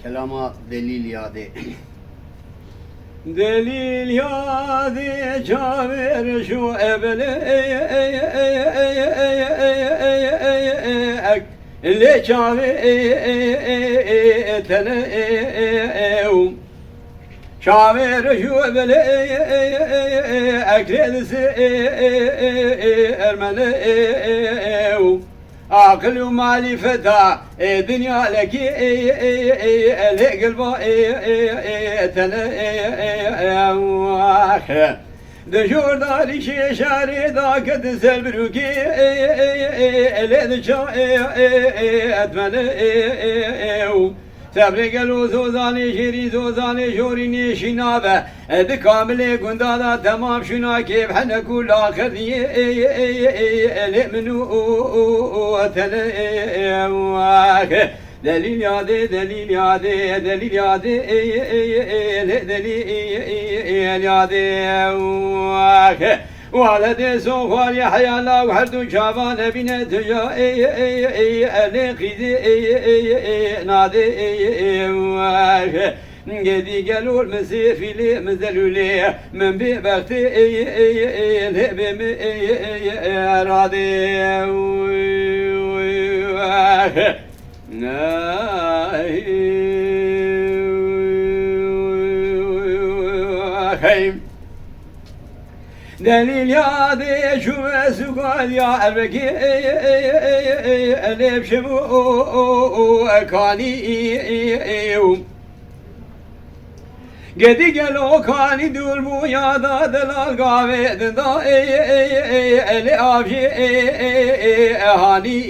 Kelama delil yade. Delil yade çaver şu evle le çave tene çaver şu evle ekredisi ermene akıl ve marifeta dünya leki ele gılba tene دجور داری شاری دا کد سلبروکی الید چا ادمنه صبر گلو زوزانی شیری زوزانی شوری نیشینابه اد کامل گندادا تمام شنا کیف حنکول آخر دیه الی منو تنه دلیل یاده دلیل یاده دلیل یاده دلیل یاده ولد سوخار يحيى الله وحد شابان بنا تجا القيد نادي قدي قالوا المسيفي مزلولي من ببختي الهبم راضي دلیل یاده شو سوال یا البکی الب شمو کانی گدی گلو کانی دور بو یادا دلال گاوه دندا ال آبشی هانی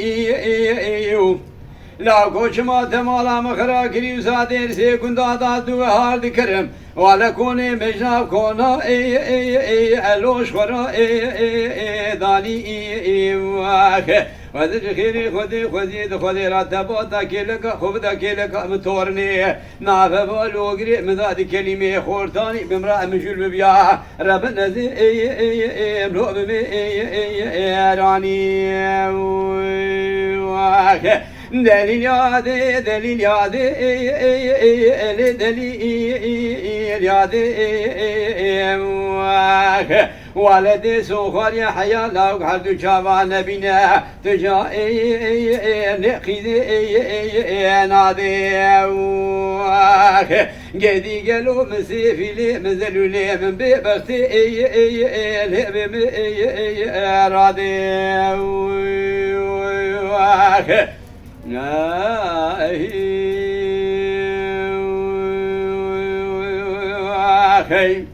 لا کوچما تمالا مخرا کریو سادر سے گندا دا دو حال کرم والا کونے مجناب کونا الوش خورا دانی وذر خيري خذي خذي راتبو تاكلك خوب تاكلك متورني نافه بولوغري مذاد كلمه خورتاني بمرا مجول بيا رب نزي ملو بمي راني دليل يادي دليل يادي دليل يادي ولدي سوخر يا حيا لو حد شافان بنا تجا نقيد نادي قدي قالوا مسيفي مزلولي من ببختي الهبم راضي Hey